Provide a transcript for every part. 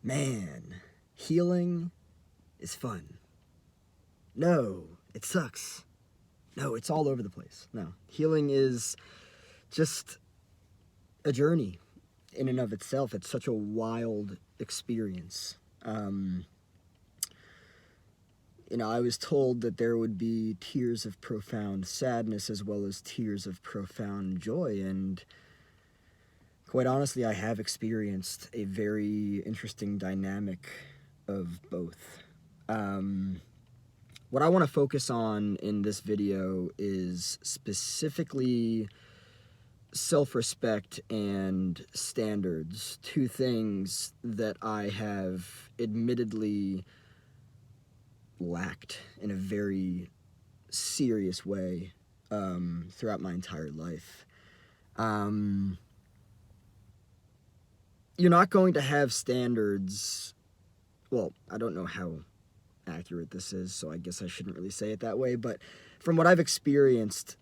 Man, healing is fun. No, it sucks. No, it's all over the place. No, healing is just a journey in and of itself. It's such a wild experience. I was told that there would be tears of profound sadness as well as tears of profound joy, and quite honestly, I have experienced a very interesting dynamic of both. What I want to focus on in this video is specifically self-respect and standards, two things that I have admittedly lacked in a very serious way throughout my entire life. You're not going to have standards. Well, I don't know how accurate this is, so I guess I shouldn't really say it that way, but from what I've experienced,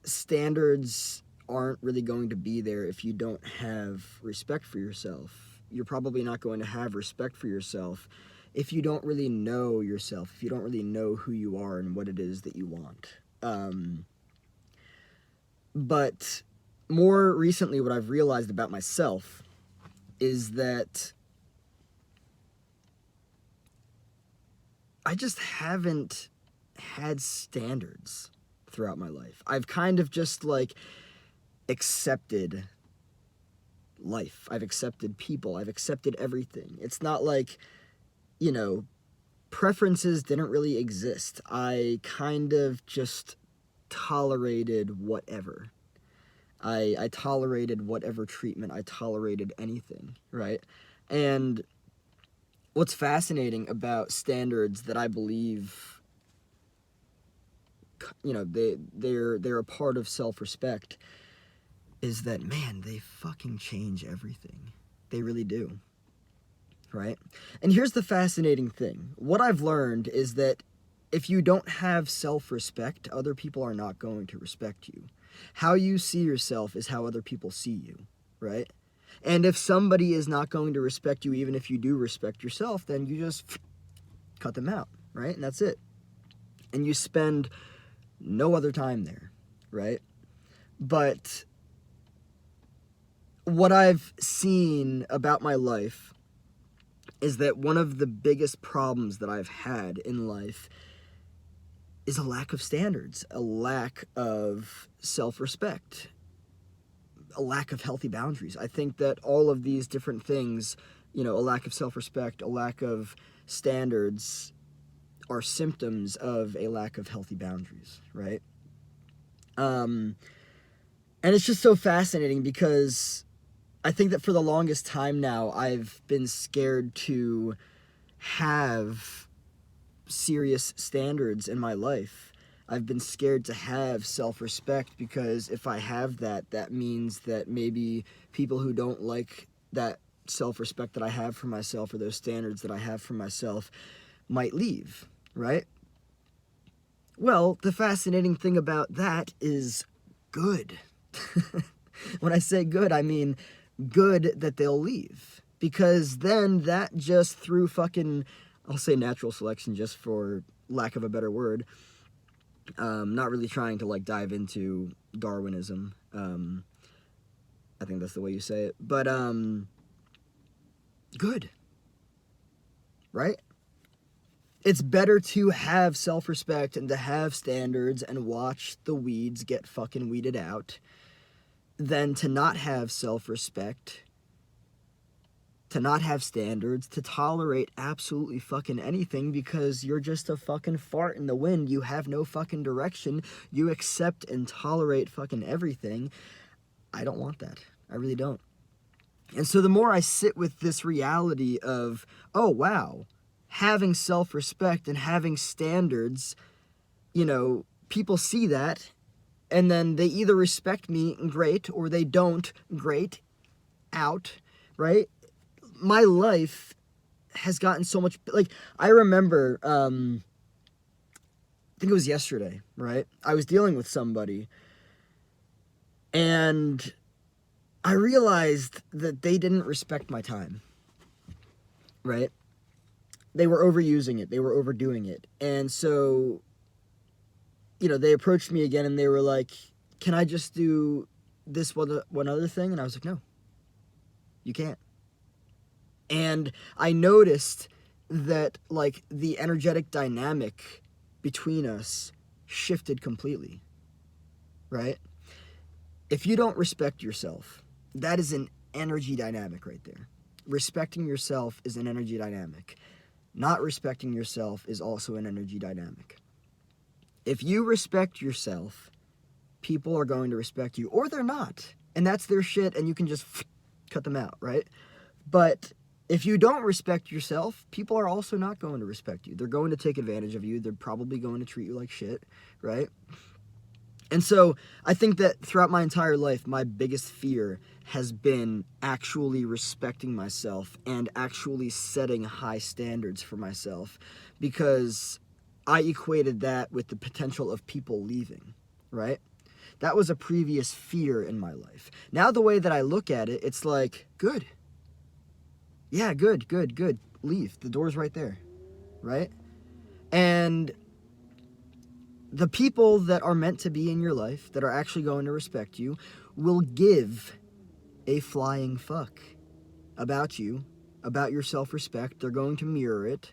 standards aren't really going to be there if you don't have respect for yourself. You're probably not going to have respect for yourself if you don't really know yourself, if you don't really know who you are and what it is that you want. But more recently, what I've realized about myself is that I just haven't had standards throughout my life. I've kind of just accepted life. I've accepted people. I've accepted everything. It's not like, preferences didn't really exist. I kind of just tolerated whatever. I tolerated whatever treatment. I tolerated anything, right? And what's fascinating about standards that I believe, they're a part of self-respect is that, man, they fucking change everything. They really do, right? And here's the fascinating thing. What I've learned is that if you don't have self-respect, other people are not going to respect you. How you see yourself is how other people see you, right? And if somebody is not going to respect you, even if you do respect yourself, then you just cut them out, right? And that's it. And you spend no other time there, right? But what I've seen about my life is that one of the biggest problems that I've had in life is a lack of standards, a lack of self-respect, a lack of healthy boundaries. I think that all of these different things, a lack of self-respect, a lack of standards, are symptoms of a lack of healthy boundaries, right? And it's just so fascinating because I think that for the longest time now, I've been scared to have serious standards in my life. I've been scared to have self-respect because if I have that, that means that maybe people who don't like that self-respect that I have for myself or those standards that I have for myself might leave, right? Well, the fascinating thing about that is good. When I say good, I mean good that they'll leave. Because then that just through fucking, I'll say natural selection just for lack of a better word, not really trying to dive into Darwinism. I think that's the way you say it. But good. Right? It's better to have self-respect and to have standards and watch the weeds get fucking weeded out than to not have self-respect, to not have standards, to tolerate absolutely fucking anything because you're just a fucking fart in the wind. You have no fucking direction. You accept and tolerate fucking everything. I don't want that. I really don't. And so the more I sit with this reality of, oh, wow, having self-respect and having standards, people see that and then they either respect me, great, or they don't, great, out, right? My life has gotten so much, I remember, I think it was yesterday, right? I was dealing with somebody and I realized that they didn't respect my time. right? They were overusing it. They were overdoing it. And so, they approached me again and they were like, can I just do this one other thing? And I was like, no, you can't. And I noticed that, like, the energetic dynamic between us shifted completely, right? If you don't respect yourself, that is an energy dynamic right there. Respecting yourself is an energy dynamic. Not respecting yourself is also an energy dynamic. If you respect yourself, people are going to respect you, or they're not. And that's their shit, and you can just cut them out, right? But if you don't respect yourself, people are also not going to respect you. They're going to take advantage of you. They're probably going to treat you like shit, right? And so I think that throughout my entire life, my biggest fear has been actually respecting myself and actually setting high standards for myself, because I equated that with the potential of people leaving, right? That was a previous fear in my life. Now the way that I look at it, it's like, good. Yeah, good. Leave. The door's right there, right? And the people that are meant to be in your life, that are actually going to respect you, will give a flying fuck about you, about your self-respect. They're going to mirror it.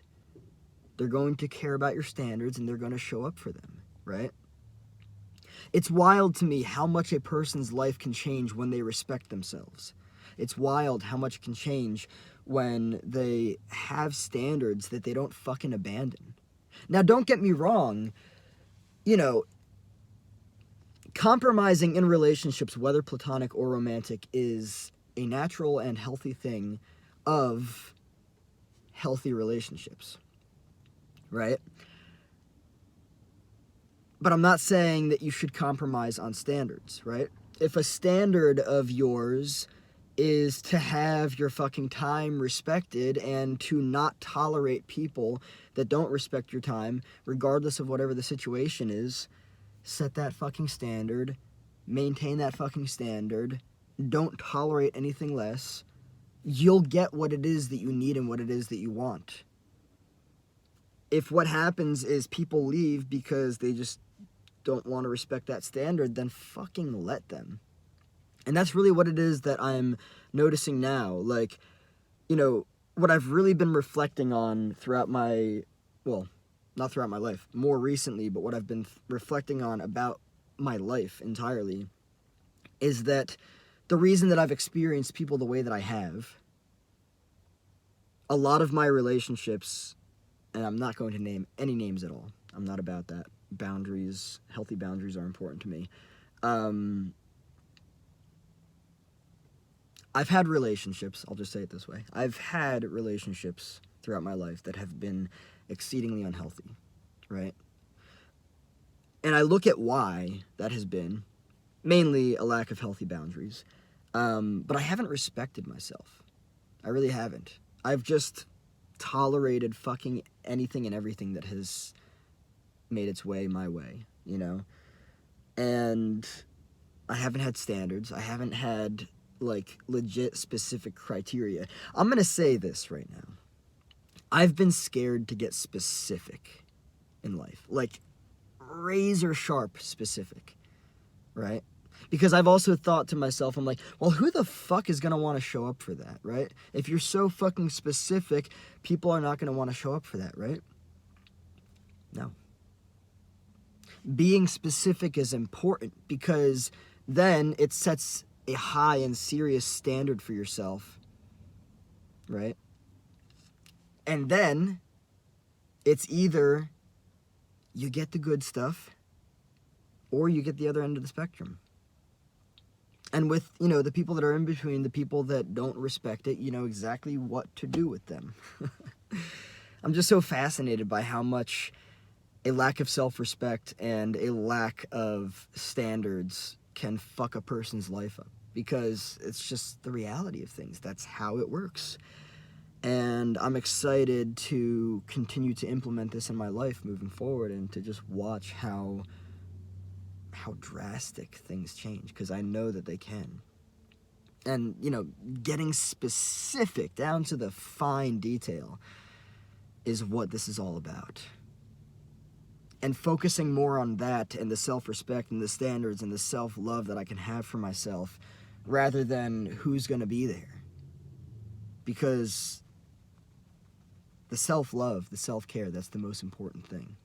They're going to care about your standards, and they're going to show up for them, right? It's wild to me how much a person's life can change when they respect themselves. It's wild how much can change when they have standards that they don't fucking abandon. Now, don't get me wrong, compromising in relationships, whether platonic or romantic, is a natural and healthy thing of healthy relationships, right? But I'm not saying that you should compromise on standards, right? If a standard of yours is to have your fucking time respected and to not tolerate people that don't respect your time, regardless of whatever the situation is, set that fucking standard, maintain that fucking standard, don't tolerate anything less. You'll get what it is that you need and what it is that you want. If what happens is people leave because they just don't want to respect that standard, then fucking let them. And that's really what it is that I'm noticing now. Like, what I've really been reflecting on throughout my, well, not throughout my life, more recently, but what I've been reflecting on about my life entirely is that the reason that I've experienced people the way that I have, a lot of my relationships, and I'm not going to name any names at all. I'm not about that. Boundaries, healthy boundaries are important to me. I've had relationships, I'll just say it this way. I've had relationships throughout my life that have been exceedingly unhealthy, right? And I look at why that has been, mainly a lack of healthy boundaries. But I haven't respected myself. I really haven't. I've just tolerated fucking anything and everything that has made its way my way, And I haven't had standards. I haven't had, like, legit specific criteria. I'm gonna say this right now. I've been scared to get specific in life. Like, razor sharp specific, right? Because I've also thought to myself, I'm like, well, who the fuck is gonna want to show up for that, right? If you're so fucking specific, people are not gonna want to show up for that, right? No. Being specific is important because then it sets a high and serious standard for yourself, right? And then it's either you get the good stuff or you get the other end of the spectrum. And with, the people that are in between, the people that don't respect it, you know exactly what to do with them. I'm just so fascinated by how much a lack of self-respect and a lack of standards can fuck a person's life up, because it's just the reality of things. That's how it works. And I'm excited to continue to implement this in my life moving forward and to just watch how drastic things change, because I know that they can. And, getting specific down to the fine detail is what this is all about. And focusing more on that and the self-respect and the standards and the self-love that I can have for myself rather than who's going to be there. Because the self-love, the self-care, that's the most important thing.